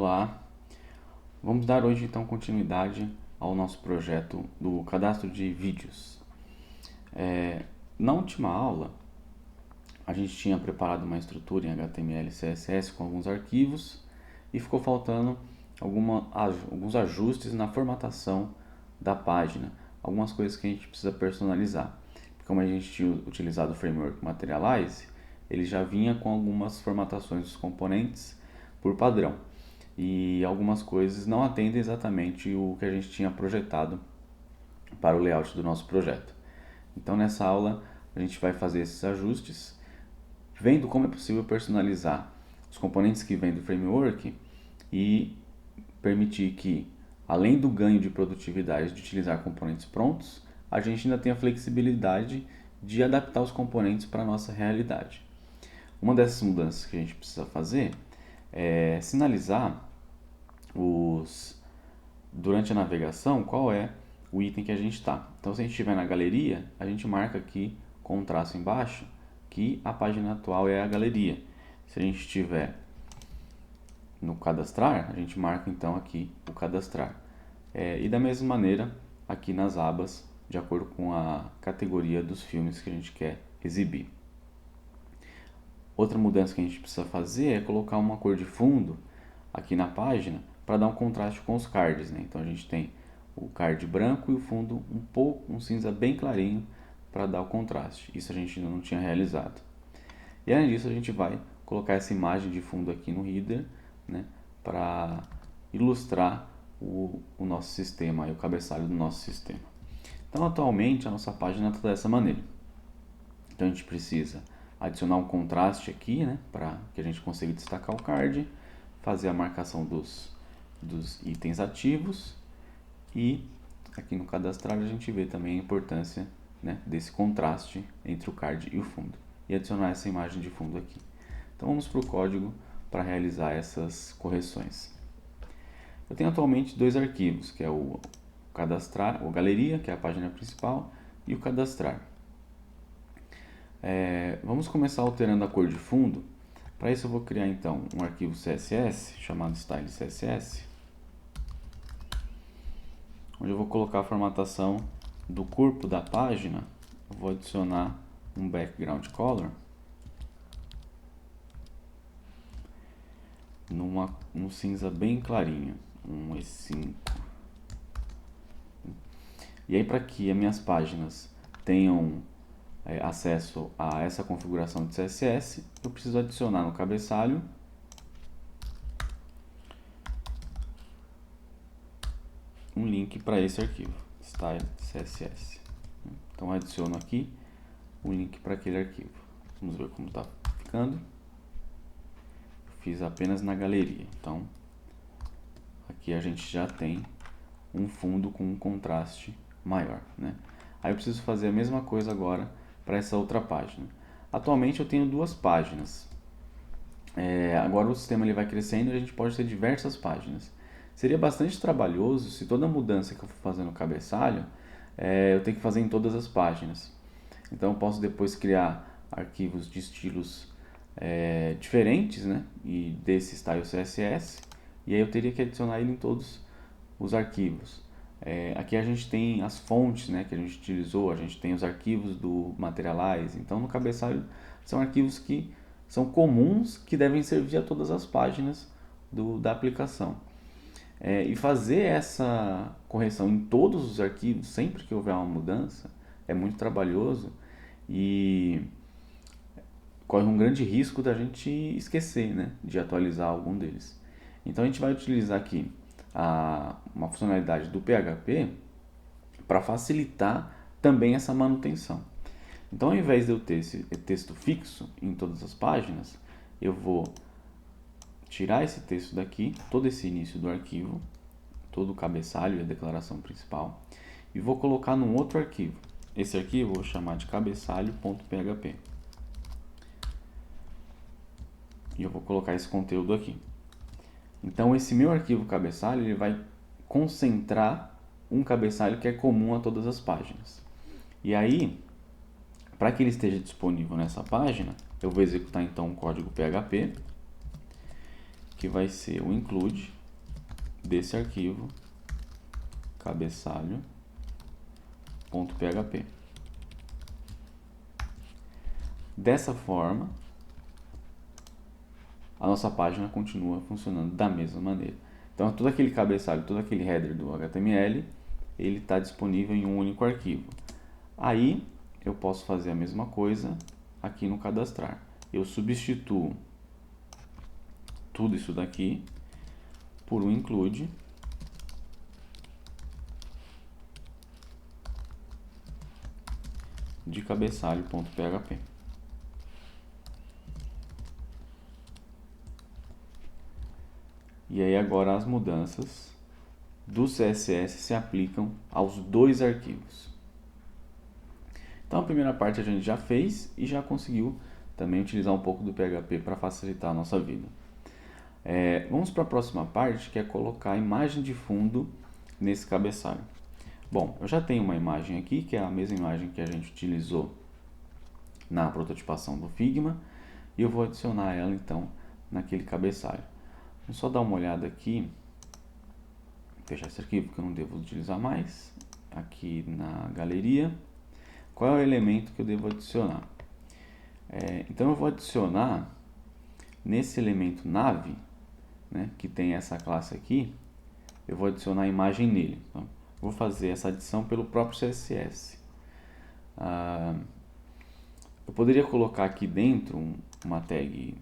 Olá, vamos dar hoje então continuidade ao nosso projeto do cadastro de vídeos. Na última aula, a gente tinha preparado uma estrutura em HTML e CSS com alguns arquivos e ficou faltando alguns ajustes na formatação da página, algumas coisas que a gente precisa personalizar. Como a gente tinha utilizado o framework Materialize, ele já vinha com algumas formatações dos componentes por padrão. E algumas coisas não atendem exatamente o que a gente tinha projetado para o layout do nosso projeto. Então nessa aula a gente vai fazer esses ajustes, vendo como é possível personalizar os componentes que vêm do framework e permitir que, além do ganho de produtividade de utilizar componentes prontos, a gente ainda tenha a flexibilidade de adaptar os componentes para a nossa realidade. Uma dessas mudanças que a gente precisa fazer é sinalizar durante a navegação qual é o item que a gente está. Então, se a gente estiver na galeria, a gente marca aqui com um traço embaixo que a página atual é a galeria. Se a gente estiver no cadastrar, a gente marca então aqui o cadastrar. E da mesma maneira, aqui nas abas, de acordo com a categoria dos filmes que a gente quer exibir. Outra mudança que a gente precisa fazer é colocar uma cor de fundo aqui na página para dar um contraste com os cards, né? Então a gente tem o card branco e o fundo um cinza bem clarinho para dar o contraste. Isso a gente ainda não tinha realizado. E além disso a gente vai colocar essa imagem de fundo aqui no header, né, para ilustrar o nosso sistema, o cabeçalho do nosso sistema. Então atualmente a nossa página está dessa maneira. Então a gente precisa adicionar um contraste aqui, né, para que a gente consiga destacar o card, fazer a marcação dos itens ativos e aqui no cadastrar a gente vê também a importância, né, desse contraste entre o card e o fundo e adicionar essa imagem de fundo aqui. Então vamos para o código para realizar essas correções. Eu tenho atualmente dois arquivos, que é o cadastrar, ou galeria, que é a página principal, e o cadastrar. Vamos começar alterando a cor de fundo. Para isso eu vou criar então um arquivo CSS chamado style CSS, onde eu vou colocar a formatação do corpo da página. Eu vou adicionar um background color num cinza bem clarinho, um E5. E aí, para que as minhas páginas tenham acesso a essa configuração de CSS, eu preciso adicionar no cabeçalho um link para esse arquivo, style CSS. Então adiciono aqui o link para aquele arquivo. Vamos ver como está ficando. Fiz apenas na galeria, então aqui a gente já tem um fundo com um contraste maior, né? Aí eu preciso fazer a mesma coisa agora para essa outra página. Atualmente eu tenho duas páginas. Agora o sistema ele vai crescendo e a gente pode ter diversas páginas. Seria bastante trabalhoso se toda mudança que eu for fazer no cabeçalho eu tenho que fazer em todas as páginas. Então eu posso depois criar arquivos de estilos diferentes, né? E desse style CSS, e aí eu teria que adicionar ele em todos os arquivos. Aqui a gente tem as fontes, né, que a gente utilizou, a gente tem os arquivos do Materialize. Então no cabeçalho são arquivos que são comuns, que devem servir a todas as páginas da aplicação. E fazer essa correção em todos os arquivos, sempre que houver uma mudança, é muito trabalhoso e corre um grande risco da gente esquecer, né, de atualizar algum deles. Então a gente vai utilizar aqui uma funcionalidade do PHP para facilitar também essa manutenção. Então, ao invés de eu ter esse texto fixo em todas as páginas, eu vou tirar esse texto daqui, todo esse início do arquivo, todo o cabeçalho e a declaração principal, e vou colocar num outro arquivo. Esse arquivo eu vou chamar de cabeçalho.php. E eu vou colocar esse conteúdo aqui. Então esse meu arquivo cabeçalho ele vai concentrar um cabeçalho que é comum a todas as páginas. E aí, para que ele esteja disponível nessa página, eu vou executar então um código PHP que vai ser o include desse arquivo cabeçalho.php. Dessa forma, a nossa página continua funcionando da mesma maneira. Então, todo aquele cabeçalho, todo aquele header do HTML, ele está disponível em um único arquivo. Aí, eu posso fazer a mesma coisa aqui no cadastrar. Eu substituo tudo isso daqui por um include de cabeçalho.php. E aí agora as mudanças do CSS se aplicam aos dois arquivos. Então a primeira parte a gente já fez e já conseguiu também utilizar um pouco do PHP para facilitar a nossa vida. Vamos para a próxima parte, que é colocar a imagem de fundo nesse cabeçalho. Bom, eu já tenho uma imagem aqui, que é a mesma imagem que a gente utilizou na prototipação do Figma, e eu vou adicionar ela então naquele cabeçalho. Vamos só dar uma olhada aqui, fechar esse arquivo que eu não devo utilizar mais, aqui na galeria. Qual é o elemento que eu devo adicionar? Então eu vou adicionar nesse elemento nave, né, que tem essa classe aqui, eu vou adicionar a imagem nele. Então, vou fazer essa adição pelo próprio CSS. Eu poderia colocar aqui dentro uma tag,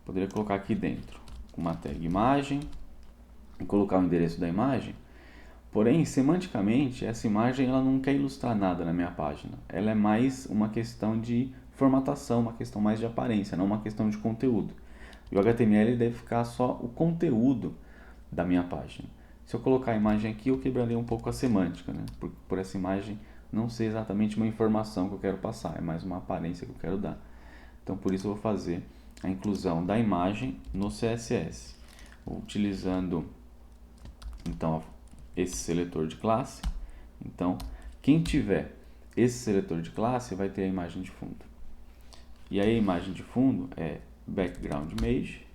poderia colocar aqui dentro uma tag imagem e colocar o endereço da imagem. Porém, semanticamente, essa imagem ela não quer ilustrar nada na minha página. Ela é mais uma questão de formatação, uma questão mais de aparência, não uma questão de conteúdo. E o HTML deve ficar só o conteúdo da minha página. Se eu colocar a imagem aqui, eu quebraria um pouco a semântica, né? Por essa imagem não ser exatamente uma informação que eu quero passar, é mais uma aparência que eu quero dar. Então, por isso eu vou fazer a inclusão da imagem no CSS, utilizando então esse seletor de classe. Então, quem tiver esse seletor de classe vai ter a imagem de fundo. E aí a imagem de fundo é background image.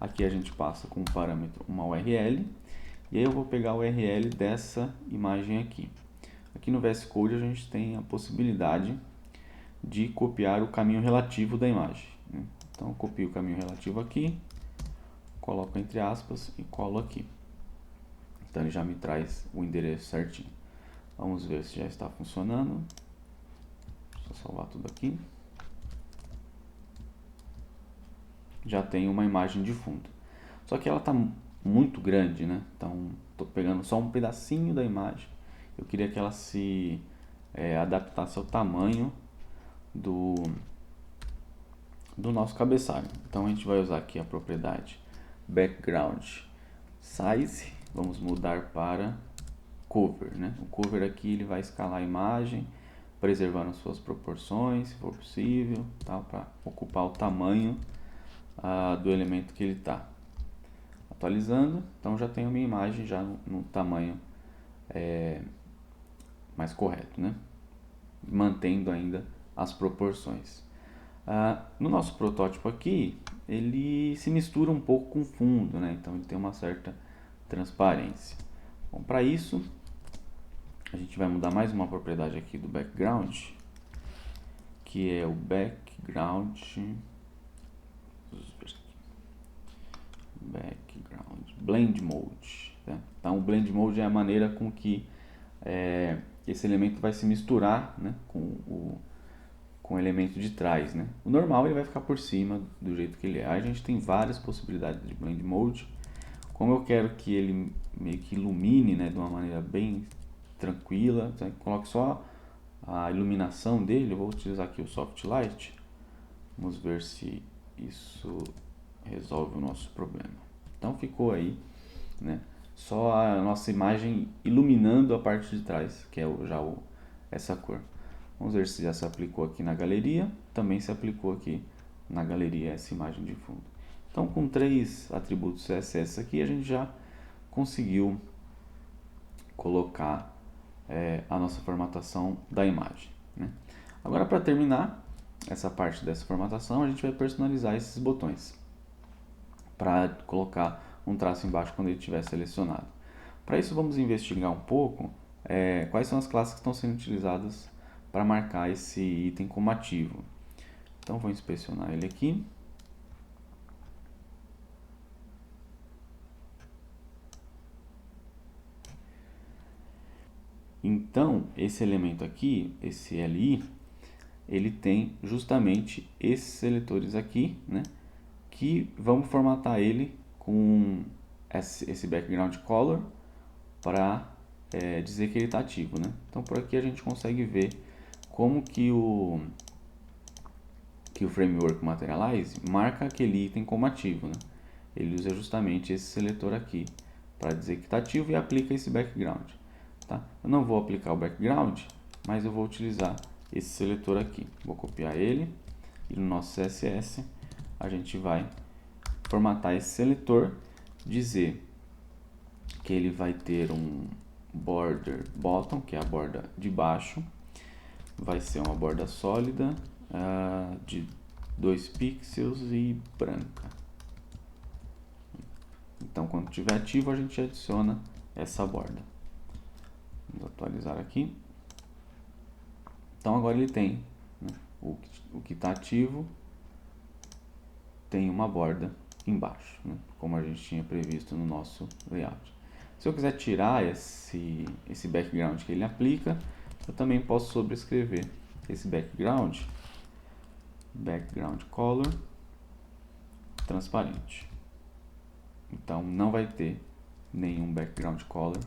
Aqui a gente passa com um parâmetro uma URL. E aí eu vou pegar a URL dessa imagem aqui. Aqui no VS Code a gente tem a possibilidade de copiar o caminho relativo da imagem, né? Então eu copio o caminho relativo aqui, coloco entre aspas e colo aqui. Então ele já me traz o endereço certinho. Vamos ver se já está funcionando. Deixa eu salvar tudo aqui. Já tem uma imagem de fundo. Só que ela está muito grande, né? Então estou pegando só um pedacinho da imagem. Eu queria que ela se adaptasse ao tamanho do nosso cabeçalho. Então a gente vai usar aqui a propriedade background size. Vamos mudar para cover, né? O cover aqui ele vai escalar a imagem, preservando suas proporções, se for possível, tá? Para ocupar o tamanho do elemento que ele está. Atualizando, então já tenho a minha imagem já no tamanho mais correto, né? Mantendo ainda as proporções. No nosso protótipo aqui, ele se mistura um pouco com o fundo, né? Então ele tem uma certa transparência. Bom, para isso, a gente vai mudar mais uma propriedade aqui do background, que é o background blend mode, tá? Então o blend mode é a maneira com que esse elemento vai se misturar, né, com o elemento de trás, né? O normal ele vai ficar por cima do jeito que ele é. A gente tem várias possibilidades de blend mode. Como eu quero que ele meio que ilumine, né, de uma maneira bem tranquila, então eu coloco só a iluminação dele. Eu vou utilizar aqui o Soft Light. Vamos ver se isso resolve o nosso problema. Então ficou aí, né, só a nossa imagem iluminando a parte de trás, que é essa cor. Vamos ver se já se aplicou aqui na galeria. Também se aplicou aqui na galeria essa imagem de fundo. Então, com 3 atributos CSS aqui, a gente já conseguiu colocar a nossa formatação da imagem, né? Agora, para terminar essa parte dessa formatação, a gente vai personalizar esses botões. para colocar um traço embaixo quando ele estiver selecionado. Para isso, vamos investigar um pouco quais são as classes que estão sendo utilizadas para marcar esse item como ativo. Então, vou inspecionar ele aqui. Então, esse elemento aqui, esse LI, ele tem justamente esses seletores aqui, né? Que vamos formatar ele com esse background color para dizer que ele está ativo, né? Então, por aqui a gente consegue ver como que o framework Materialize marca aquele item como ativo, né? Ele usa justamente esse seletor aqui para dizer que está ativo e aplica esse background. Tá? Eu não vou aplicar o background, mas eu vou utilizar esse seletor aqui. Vou copiar ele e no nosso CSS a gente vai formatar esse seletor, dizer que ele vai ter um border bottom, que é a borda de baixo, vai ser uma borda sólida de 2 pixels e branca. Então, quando estiver ativo, a gente adiciona essa borda. Vamos atualizar aqui. Então, agora ele tem, né, o que está ativo tem uma borda embaixo, né, como a gente tinha previsto no nosso layout. Se eu quiser tirar esse background que ele aplica, eu também posso sobrescrever esse background color transparente. Então não vai ter nenhum background color,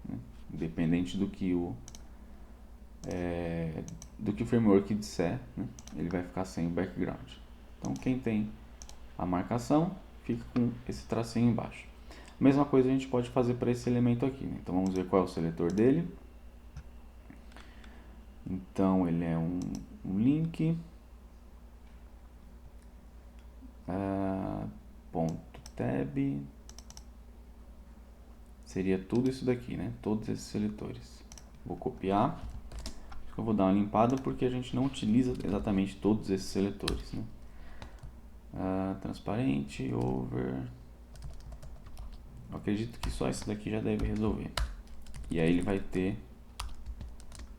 né? Independente do que o framework disser, né? Ele vai ficar sem o background. Então quem tem a marcação fica com esse tracinho embaixo. Mesma coisa a gente pode fazer para esse elemento aqui, né? Então vamos ver qual é o seletor dele. Então ele é um link ponto tab, seria tudo isso daqui, né? Todos esses seletores. Vou copiar. Eu vou dar uma limpada porque a gente não utiliza exatamente todos esses seletores, né? Transparente, over. Eu acredito que só esse daqui já deve resolver. E aí ele vai ter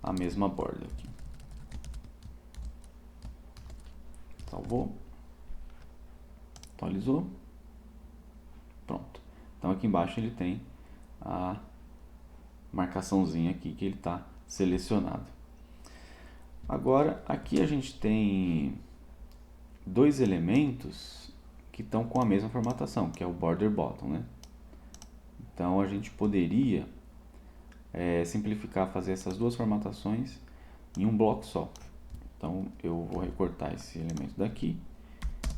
a mesma borda aqui. Salvou. Atualizou. Pronto. Então aqui embaixo ele tem a marcaçãozinha aqui que ele está selecionado. Agora aqui a gente tem dois elementos que estão com a mesma formatação, que é o border bottom, né? Então a gente poderia simplificar, fazer essas duas formatações em um bloco só. Então eu vou recortar esse elemento daqui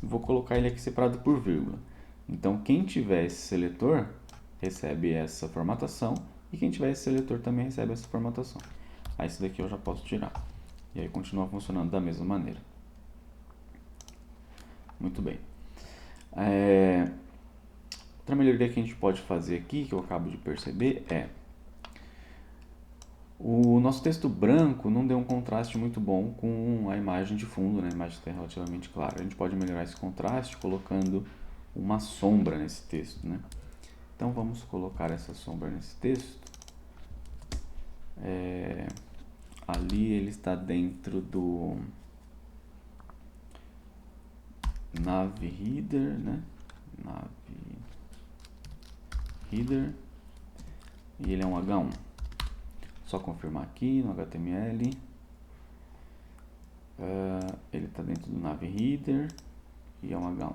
e vou colocar ele aqui separado por vírgula. Então quem tiver esse seletor recebe essa formatação e quem tiver esse seletor também recebe essa formatação. Aí esse daqui eu já posso tirar. E aí continua funcionando da mesma maneira. Muito bem. Outra melhoria que a gente pode fazer aqui, que eu acabo de perceber, o nosso texto branco não deu um contraste muito bom com a imagem de fundo, né? A imagem está relativamente clara. A gente pode melhorar esse contraste colocando uma sombra nesse texto, né? Então vamos colocar essa sombra nesse texto. Ali ele está dentro do Nav Header, né? Nav Header. E ele é um H1. Só confirmar aqui no HTML. Ele está dentro do Nav Header e é um H1.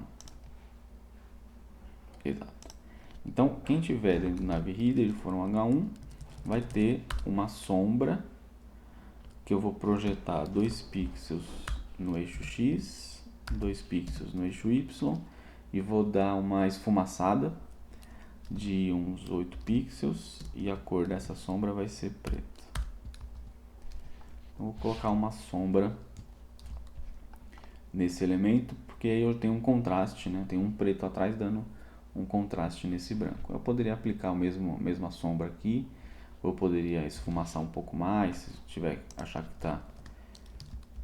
Exato. Então, quem tiver dentro do Nav Header e for um H1, vai ter uma sombra que eu vou projetar 2 pixels no eixo X, 2 pixels no eixo Y e vou dar uma esfumaçada de uns 8 pixels e a cor dessa sombra vai ser preta. Então, vou colocar uma sombra nesse elemento porque aí eu tenho um contraste, né? Tem um preto atrás dando um contraste nesse branco. Eu poderia aplicar a mesma sombra aqui, ou eu poderia esfumaçar um pouco mais, se tiver achar que tá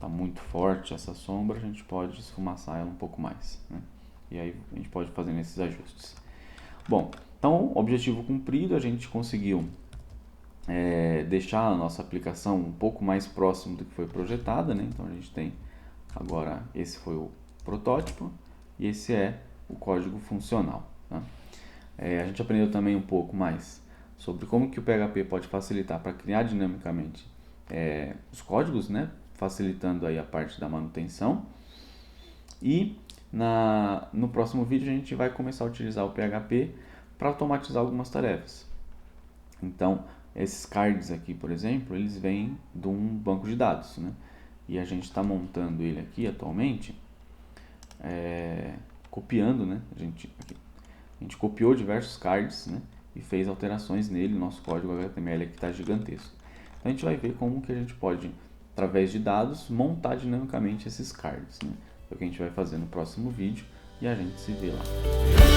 muito forte essa sombra, a gente pode esfumaçar ela um pouco mais, né? E aí a gente pode fazer esses ajustes. Bom, então, objetivo cumprido, a gente conseguiu deixar a nossa aplicação um pouco mais próximo do que foi projetada, né? Então a gente tem agora, esse foi o protótipo e esse é o código funcional. Tá? A gente aprendeu também um pouco mais sobre como que o PHP pode facilitar para criar dinamicamente os códigos, né? Facilitando aí a parte da manutenção. E no próximo vídeo a gente vai começar a utilizar o PHP para automatizar algumas tarefas. Então, esses cards aqui, por exemplo, eles vêm de um banco de dados, né? E a gente está montando ele aqui atualmente, copiando, né? A gente copiou diversos cards, né? E fez alterações nele, nosso código HTML aqui está gigantesco. Então a gente vai ver como que a gente pode, através de dados, montar dinamicamente esses cards, né? É o que a gente vai fazer no próximo vídeo e a gente se vê lá.